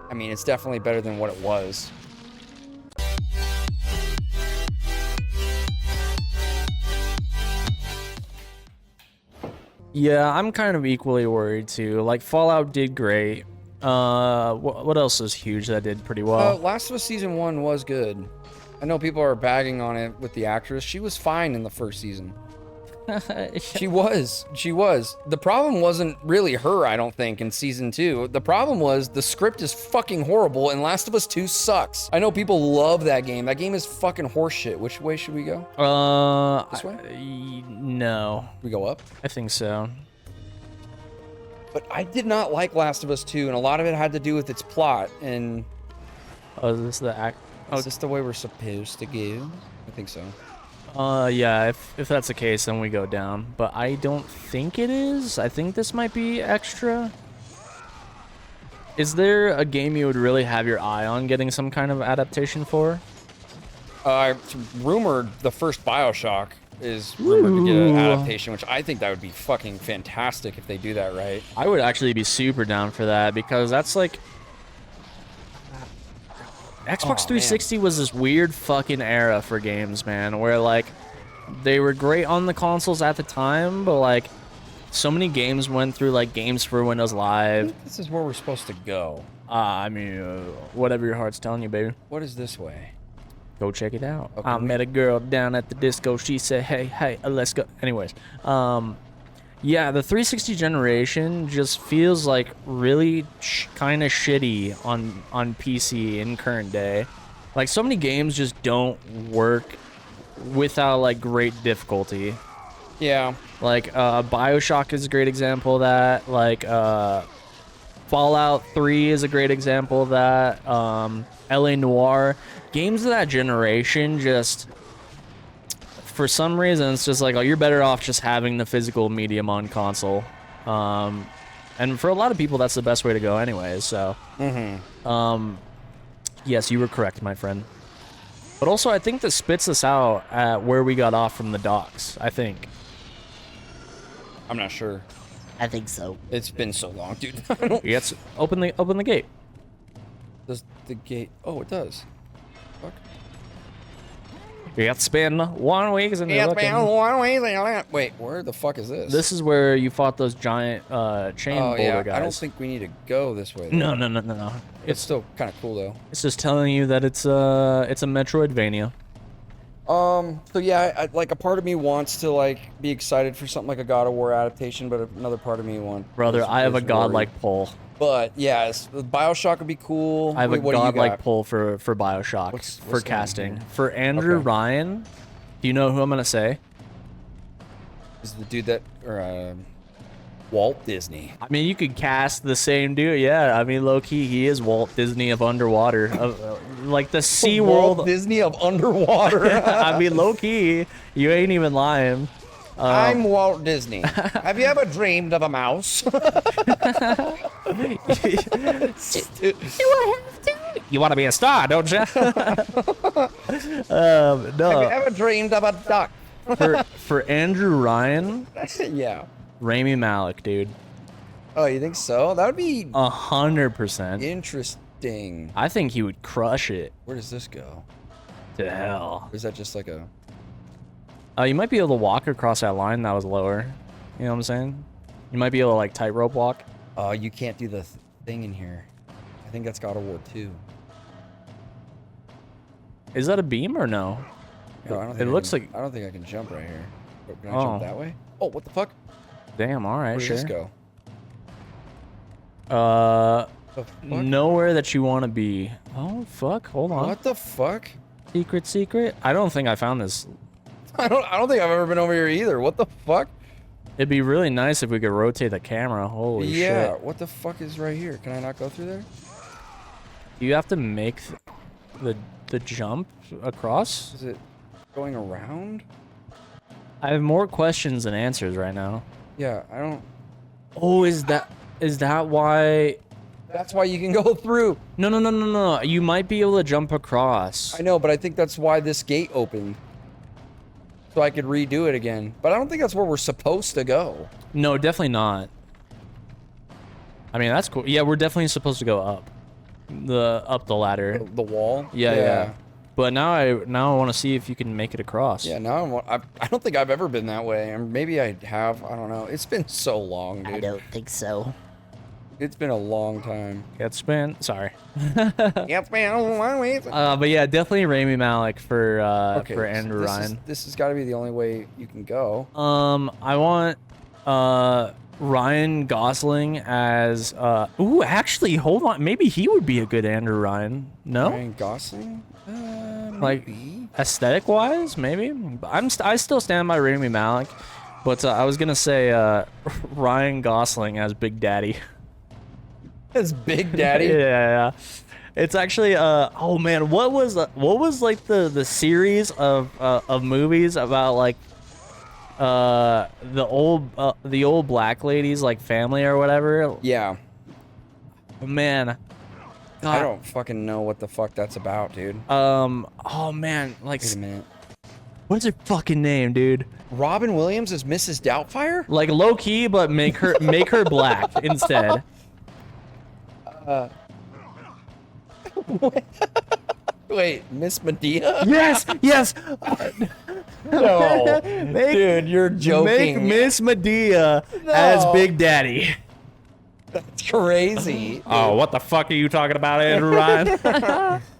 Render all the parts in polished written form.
I mean, it's definitely better than what it was. Yeah, I'm kind of equally worried too. Like Fallout did great. What else is huge that did pretty well? Last of Us Season 1 was good. I know people are bagging on it with the actress. She was fine in the first season. She was. The problem wasn't really her, I don't think, in Season 2. The problem was the script is fucking horrible and Last of Us 2 sucks. I know people love that game. That game is fucking horseshit. Which way should we go? This way? No. We go up? I think so. But I did not like Last of Us 2, and a lot of it had to do with its plot. And Oh, is this the act? is this the way we're supposed to go? I think so. Yeah, if that's the case, then we go down. But I don't think it is. I think this might be extra. Is there a game you would really have your eye on getting some kind of adaptation for? It's rumored the first BioShock is rumored to get an adaptation, which I think that would be fucking fantastic if they do that right. I would actually be super down for that because that's like... Xbox 360 was this weird fucking era for games, man, where like they were great on the consoles at the time, but like so many games went through like games for Windows Live. This is where we're supposed to go. I mean, whatever your heart's telling you, baby. What is this way? Go check it out. Okay, I met a girl down at the disco. She said, hey, let's go. Anyways, yeah, the 360 generation just feels like really kind of shitty on PC in current day. Like so many games just don't work without like great difficulty. Yeah. Like BioShock is a great example of that. Like Fallout 3 is a great example of that. LA Noire. Games of that generation just, for some reason, it's just like, oh, you're better off just having the physical medium on console. And for a lot of people, that's the best way to go anyways, so. Yes, you were correct, my friend. But also, I think this spits us out at where we got off from the docks, I think. I'm not sure. I think so. It's been so long, dude. Yes, open the gate. Does the gate... Oh, it does. Fuck. It's been 1 week since you're looking. Wait, where the fuck is this? This is where you fought those giant chain boulder guys. I don't think we need to go this way. No. It's still kind of cool though. It's just telling you that it's a Metroidvania. So yeah, like a part of me wants to like be excited for something like a God of War adaptation, but another part of me wants. Brother, I have a godlike pull. But yeah, BioShock would be cool. I have a godlike pull for BioShock What's for going casting. here? For Andrew Ryan, do you know who I'm gonna say? Is the dude that Walt Disney? I mean, you could cast the same dude. Yeah, I mean, low key, he is Walt Disney of underwater, like the Sea World. Walt Disney of underwater. I mean, low key, you ain't even lying. I'm Walt Disney. Have you ever dreamed of a mouse? You want to be a star, don't you? No. Have you ever dreamed of a duck? For Andrew Ryan, Yeah. Rami Malek, dude. Oh, you think so? That would be 100%. interesting. I think he would crush it. Where does this go? To hell. Or is that just like a... You might be able to walk across that line that was lower. You know what I'm saying? You might be able to like tightrope walk. Oh, you can't do the thing in here. I think that's God of War 2. Is that a beam or no? No, I don't think It looks like... I don't think I can jump right here. But can I Oh. jump that way? Oh, what the fuck? Damn, alright, Where does sure. this go? The fuck? Nowhere that you want to be. Oh, fuck, hold on. What the fuck? Secret? I don't think I found this. I don't think I've ever been over here either. What the fuck? It'd be really nice if we could rotate the camera. Holy Yeah, shit. what the fuck is right here? Can I not go through there? You have to make the jump across? Is it going around? I have more questions than answers right now. Yeah, I don't... Oh, is that why? That's why you can go through. No. You might be able to jump across. I know, but I think that's why this gate opened. So I could redo it again. But I don't think that's where we're supposed to go. No, definitely not. I mean, that's cool. Yeah, we're definitely supposed to go up. the up the ladder. The wall. Yeah. But now I want to see if you can make it across. Yeah, now I don't think I've ever been that way. Or maybe I have. I don't know. It's been so long, dude. I don't think so. It's been a long time. It's been sorry. It's been a long way. But yeah, definitely Rami Malek for Andrew Ryan. This has got to be the only way you can go. I want Ryan Gosling as ooh, actually, hold on. Maybe he would be a good Andrew Ryan. No? Ryan Gosling? Like Maybe. aesthetic wise, maybe. I still stand by Rami Malek, but I was gonna say Ryan Gosling as Big Daddy. As Big Daddy? Yeah. It's actually oh man, what was like the series of movies about like the old black ladies like family or whatever? Yeah. Man. God. I don't fucking know what the fuck that's about, dude. Oh man, like Wait a minute. what's her fucking name, dude? Robin Williams is Mrs. Doubtfire? Like low key, but make her black instead. Wait, Miss Medea? Yes. No. Make- Dude, you're joking. Make Miss Medea as Big Daddy. That's crazy. Oh, what the fuck are you talking about, Andrew Ryan?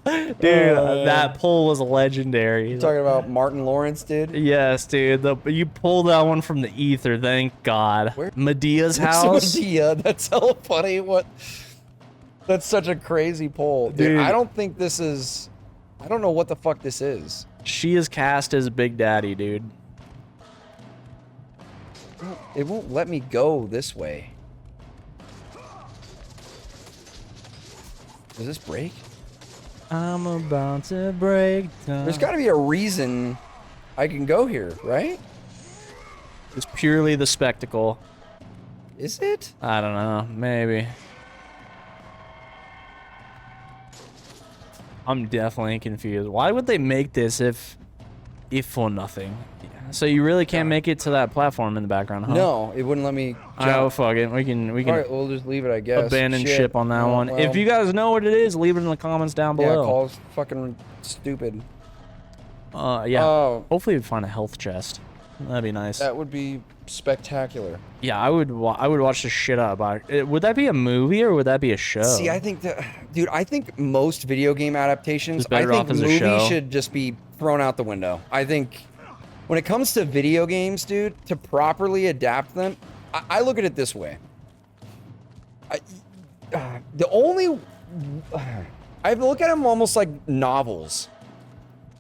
Dude, that pull was legendary. You're talking about Martin Lawrence, dude? Yes, dude. You pulled that one from the ether, thank God. Where? Medea's Miss house. Medea, that's hella funny. What? That's such a crazy poll. Dude, I don't think this is... I don't know what the fuck this is. She is cast as Big Daddy, dude. It won't let me go this way. Does this break? I'm about to break down. There's got to be a reason I can go here, right? It's purely the spectacle. Is it? I don't know. Maybe. I'm definitely confused. Why would they make this if for nothing? So you really can't make it to that platform in the background, huh? No, it wouldn't let me jump. Oh, fuck it. We can All right, we'll just leave it, I guess. abandon Shit. ship on that Oh, one. well, If you guys know what it is, leave it in the comments down yeah, below. call's fucking stupid. Yeah. Oh, Hopefully we find a health chest. That'd be nice. that would be spectacular. Yeah, I would watch the shit out about it. Would that be a movie or would that be a show? See, I think that, dude, I think most video game adaptations, It's better I think off as a movies show. should just be thrown out the window. I think when it comes to video games, dude, to properly adapt them, I look at it this way. The only, I look at them almost like novels,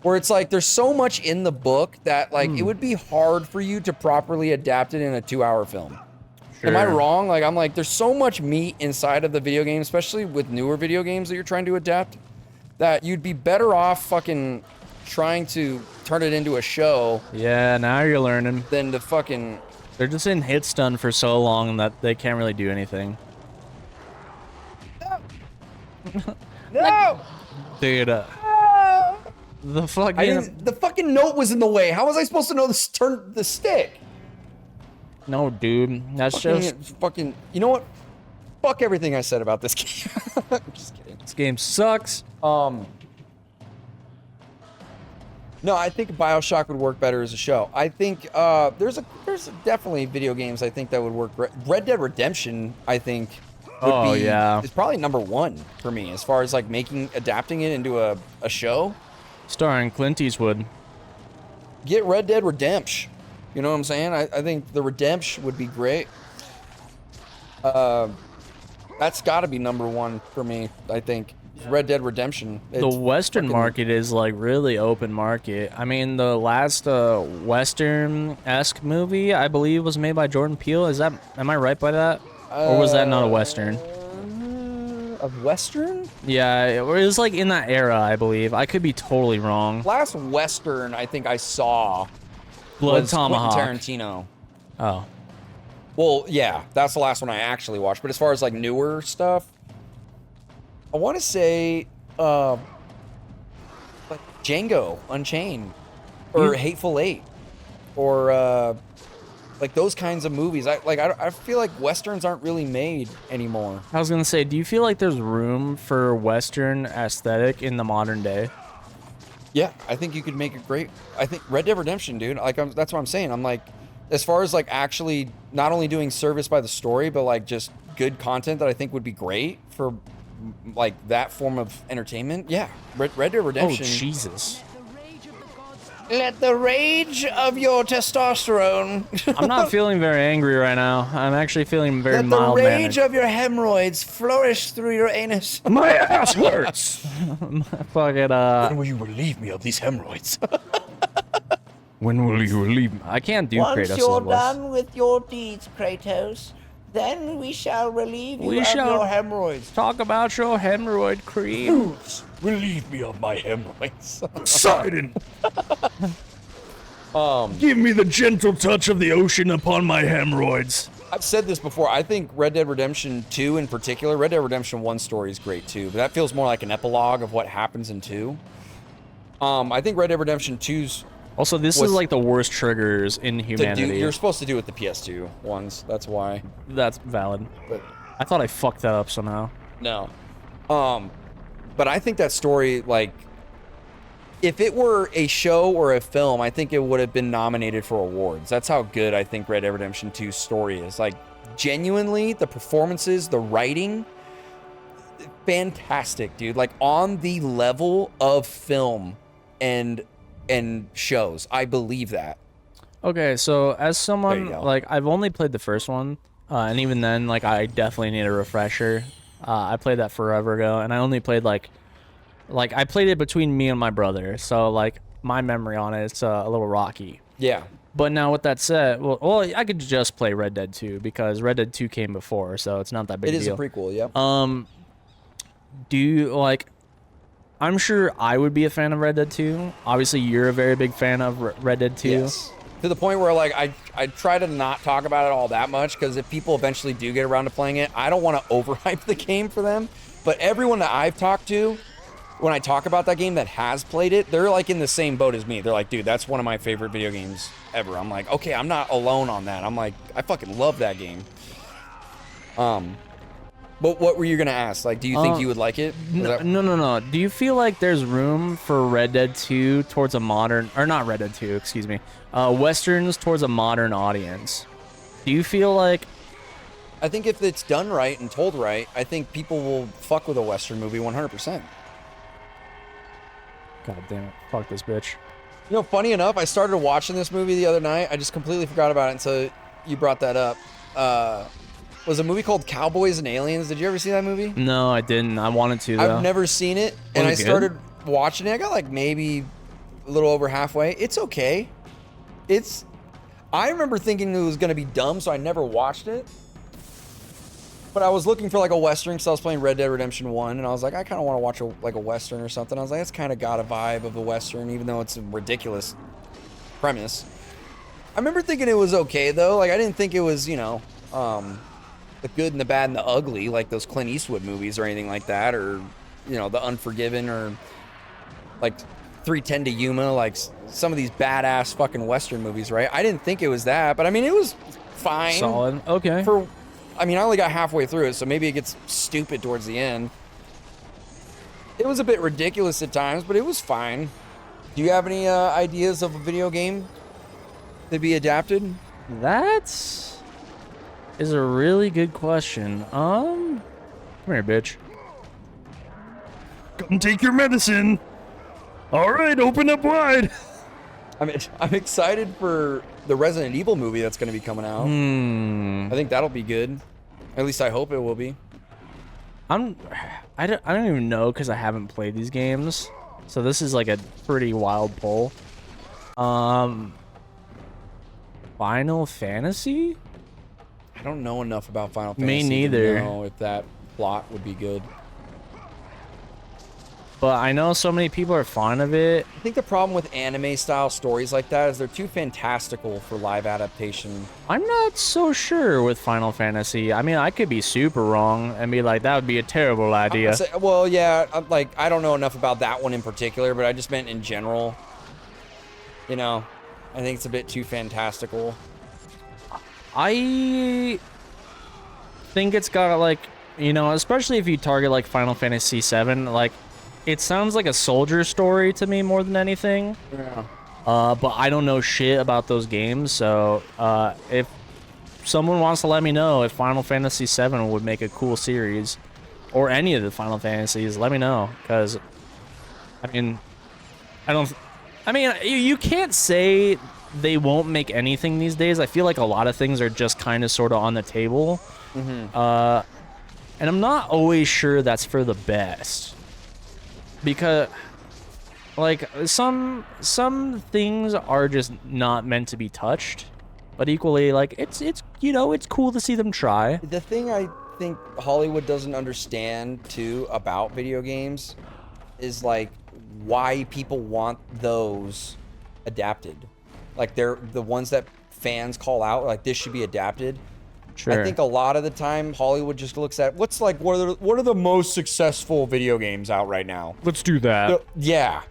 where it's like there's so much in the book that like it would be hard for you to properly adapt it in a 2-hour film. Am I Sure. wrong? Like, I'm like, there's so much meat inside of the video game, especially with newer video games that you're trying to adapt, that you'd be better off fucking trying to turn it into a show Yeah, now you're learning. than to fucking... They're just in hit stun for so long that they can't really do anything. No! Dude, the fucking... The fucking note was in the way. How was I supposed to know to turn the stick? No, dude. That's just... Fucking... You know what? Fuck everything I said about this game. I'm just kidding. This game sucks. No, I think BioShock would work better as a show. I think there's definitely video games I think that would work. Red Dead Redemption, I think, would yeah. is probably #1 for me as far as like adapting it into a show. Starring Clint Eastwood. Get Red Dead Redemption. You know what I'm saying? I think the Redemption would be great. That's got to be #1 for me. I think Red Dead Redemption. The Western fucking- market is like really open market. I mean, the last Western-esque movie, I believe, was made by Jordan Peele. Am I right by that? Or was that not a Western? A Western? Yeah, it was like in that era, I believe. I could be totally wrong. Last Western I think I saw Blood was Tomahawk. Quentin Tarantino. Oh. Well, yeah, that's the last one I actually watched. But as far as like newer stuff, I want to say like Django Unchained or Hateful Eight or Like those kinds of movies. I feel like Westerns aren't really made anymore. I was gonna say, do you feel like there's room for Western aesthetic in the modern day? Yeah, I think you could make a great. I think Red Dead Redemption, dude. Like, that's what I'm saying. I'm like, as far as like actually not only doing service by the story, but like just good content that I think would be great for like that form of entertainment. Yeah, Red Dead Redemption. Oh Jesus! Let the rage of your testosterone. I'm not feeling very angry right now. I'm actually feeling very Let the mild-mannered. rage of your hemorrhoids flourish through your anus. My ass hurts. Fucking When will you relieve me of these hemorrhoids? When will you relieve me? I can't do Once Kratos' you're voice. done with your deeds, Kratos, then we shall relieve you of your hemorrhoids. Talk about your hemorrhoid cream. Relieve me of my hemorrhoids. Poseidon. Give me the gentle touch of the ocean upon my hemorrhoids. I've said this before. I think Red Dead Redemption 2 in particular, Red Dead Redemption 1 story is great too, but that feels more like an epilogue of what happens in 2. I think Red Dead Redemption 2's Also, this is like the worst triggers in to do, humanity. you're supposed to do with the PS2 ones. That's why. That's valid. But I thought I fucked that up somehow. no. But I think that story, like, if it were a show or a film, I think it would have been nominated for awards. That's how good I think Red Dead Redemption 2's story is. Like, genuinely, the performances, the writing, fantastic, dude. Like, on the level of film and shows. I believe that. Okay, so as There someone, you go. like, I've only played the first one, and even then, like, I definitely need a refresher. I played that forever ago, and I only played, like, I played it between me and my brother, so, like, my memory on it is a little rocky. Yeah. But now with that said, well, I could just play Red Dead 2, because Red Dead 2 came before, so it's not that big It a is deal. a prequel, yep. Do you, like, I'm sure I would be a fan of Red Dead 2. Obviously, you're a very big fan of Red Dead 2. Yes. To the point where, like, I try to not talk about it all that much, because if people eventually do get around to playing it, I don't want to overhype the game for them. But everyone that I've talked to, when I talk about that game that has played it, they're, like, in the same boat as me. They're like, dude, that's one of my favorite video games ever. I'm like, okay, I'm not alone on that. I'm like, I fucking love that game. But what were you going to ask? Like, do you think you would like it? No. Do you feel like there's room for Red Dead 2 towards a modern, or not Red Dead 2, excuse me, Westerns towards a modern audience? Do you feel like, I think if it's done right and told right, I think people will fuck with a Western movie 100%. God damn it, fuck this bitch. You know, funny enough, I started watching this movie the other night. I just completely forgot about it until you brought that up. Was a movie called Cowboys and Aliens. Did you ever see that movie? No, I didn't. I wanted to, though. I've never seen it, and I Was it good? started watching it. I got like maybe a little over halfway. It's okay. I remember thinking it was going to be dumb, so I never watched it. But I was looking for like a Western because I was playing Red Dead Redemption 1, and I was like, I kind of want to watch a Western or something. I was like, it's kind of got a vibe of a Western, even though it's a ridiculous premise. I remember thinking it was okay, though. Like, I didn't think it was, the good and the bad and the ugly, like those Clint Eastwood movies or anything like that, or, The Unforgiven, or like 310 to Yuma, like some of these badass fucking Western movies, right? I didn't think it was that, but I mean, it was fine. Solid. Okay. I only got halfway through it, so maybe it gets stupid towards the end. It was a bit ridiculous at times, but it was fine. Do you have any ideas of a video game to be adapted? That is a really good question. Come here, bitch. Come take your medicine. All right, open up wide. I'm excited for the Resident Evil movie that's going to be coming out. I think that'll be good. At least I hope it will be. I don't even know because I haven't played these games, so this is like a pretty wild pull. Final Fantasy? I don't know enough about Final Fantasy. Me neither. To know if that plot would be good. But I know so many people are fond of it. I think the problem with anime-style stories like that is they're too fantastical for live adaptation. I'm not so sure with Final Fantasy. I mean, I could be super wrong and be like, that would be a terrible idea. Well, yeah, I don't know enough about that one in particular, but I just meant in general. I think it's a bit too fantastical. I think it's got like, you know, especially if you target like Final Fantasy VII, like it sounds like a soldier story to me more than anything. Yeah. But I don't know shit about those games, so if someone wants to let me know if Final Fantasy VII would make a cool series, or any of the Final Fantasies, let me know, because I mean, you can't say they won't make anything these days. I feel like a lot of things are just kind of sort of on the table. And I'm not always sure that's for the best, because like some things are just not meant to be touched, but equally like it's you know, it's cool to see them try. The thing I think Hollywood doesn't understand too about video games is like why people want those adapted. Like they're the ones that fans call out, like this should be adapted. Sure. I think a lot of the time Hollywood just looks at what are the most successful video games out right now. Let's do that. Yeah.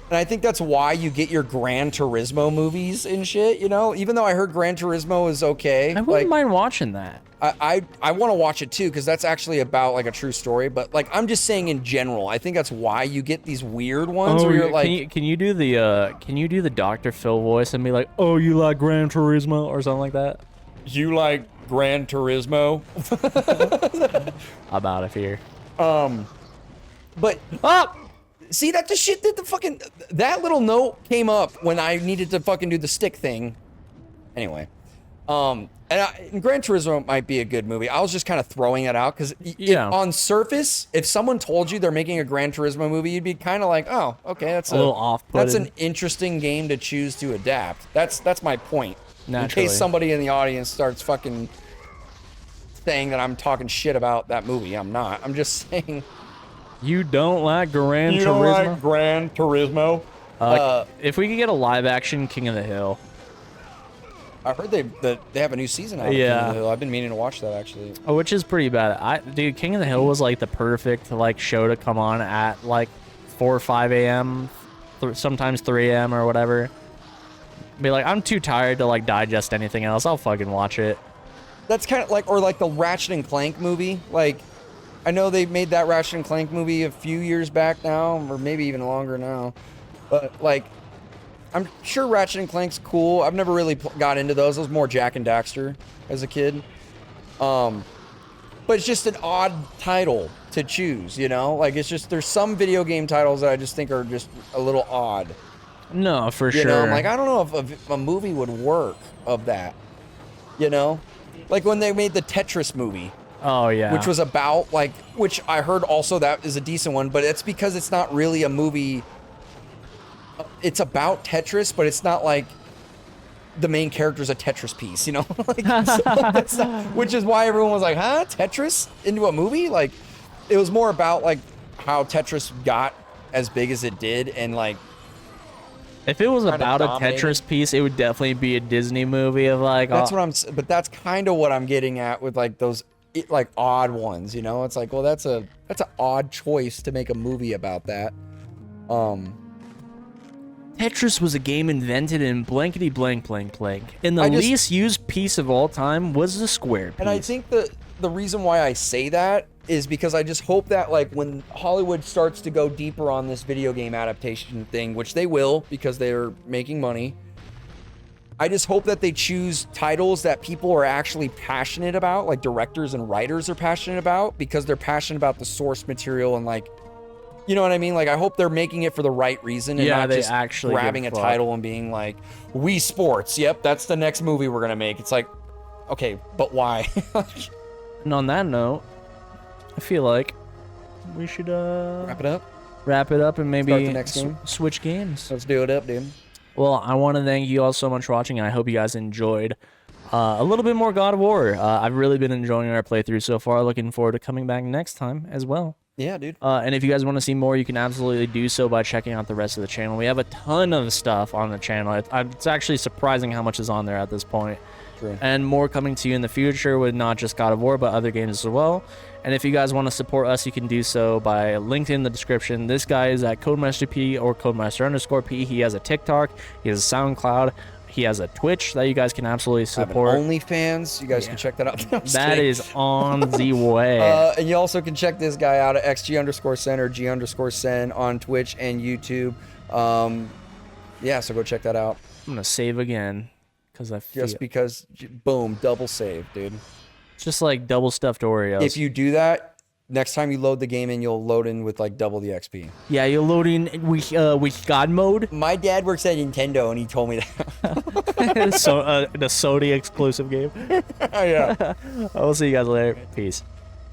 And I think that's why you get your Gran Turismo movies and shit, you know? Even though I heard Gran Turismo is okay. I wouldn't mind watching that. I want to watch it too, because that's actually about like a true story. But like I'm just saying in general, I think that's why you get these weird ones where you're like, can you do the Dr. Phil voice and be like, oh, you like Gran Turismo or something like that? you like Gran Turismo? I'm out of here. But see, that's the shit that that little note came up when I needed to fucking do the stick thing. Anyway, and Gran Turismo might be a good movie. I was just kind of throwing it out because on surface, if someone told you they're making a Gran Turismo movie, you'd be kind of like, oh, okay, that's a little off-putting. That's an interesting game to choose to adapt. That's my point. Naturally. In case somebody in the audience starts fucking saying that I'm talking shit about that movie, I'm not. I'm just saying. You don't like Gran Turismo? You don't like Gran Turismo? If we could get a live-action King of the Hill. I heard they have a new season out of King of the Hill. I've been meaning to watch that, actually. Oh, which is pretty bad. Dude, King of the Hill was like the perfect like show to come on at like 4 or 5 a.m., sometimes 3 a.m. or whatever. Be like, I'm too tired to like digest anything else. I'll fucking watch it. That's kind of like, or like the Ratchet and Clank movie. Like, I know they made that Ratchet and Clank movie a few years back now, or maybe even longer now. But like, I'm sure Ratchet and Clank's cool. I've never really got into those. I was more Jack and Daxter as a kid. But it's just an odd title to choose, you know? Like, it's just, there's some video game titles that I just think are just a little odd. No, for sure. You know, I'm like, I don't know if a movie would work of that, you know? Like when they made the Tetris movie. Oh, yeah. Which was about, like, which I heard also that is a decent one, but it's because it's not really a movie. It's about Tetris, but it's not like the main character's a Tetris piece, you know? Which is why everyone was like, huh? Tetris into a movie? Like, it was more about, like, how Tetris got as big as it did, and, like, if it was about a Tetris piece, it would definitely be a Disney movie of, like... That's but that's kind of what I'm getting at with, like, those, like, odd ones, you know? It's like, well, that's an odd choice to make a movie about that. Tetris was a game invented in blankety blank blank blank. And the least used piece of all time was the square piece. And I think the reason why I say that is because I just hope that, like, when Hollywood starts to go deeper on this video game adaptation thing, which they will because they're making money, I just hope that they choose titles that people are actually passionate about, like directors and writers are passionate about, because they're passionate about the source material and, like, you know what I mean? Like, I hope they're making it for the right reason and not just actually grabbing a title and being like, Wii Sports, yep, that's the next movie we're going to make. It's like, okay, but why? And on that note, I feel like we should wrap it up and maybe start the next game. Switch games. Let's do it up, dude. Well, I want to thank you all so much for watching, and I hope you guys enjoyed a little bit more God of War. I've really been enjoying our playthrough so far. Looking forward to coming back next time as well. Yeah, dude. And if you guys want to see more, you can absolutely do so by checking out the rest of the channel. We have a ton of stuff on the channel. It's actually surprising how much is on there at this point. True. And more coming to you in the future with not just God of War, but other games as well. And if you guys want to support us, you can do so by linked in the description. This guy is at CodemasterP or Codemaster_P. He has a TikTok. He has a SoundCloud. He has a Twitch that you guys can absolutely I have an support. OnlyFans. You guys can check that out. No, I'm just That kidding. is on the way. And you also can check this guy out at xg_sen or g_sen on Twitch and YouTube. Yeah, so go check that out. I'm gonna save again because I feel Just because, boom, double save, dude. it's just like double stuffed Oreos. If you do that, next time you load the game in, you'll load in with like double the XP. yeah, you're loading with God mode. My dad works at Nintendo, and he told me that. So the Sony exclusive game. Yeah. I will see you guys later. Peace.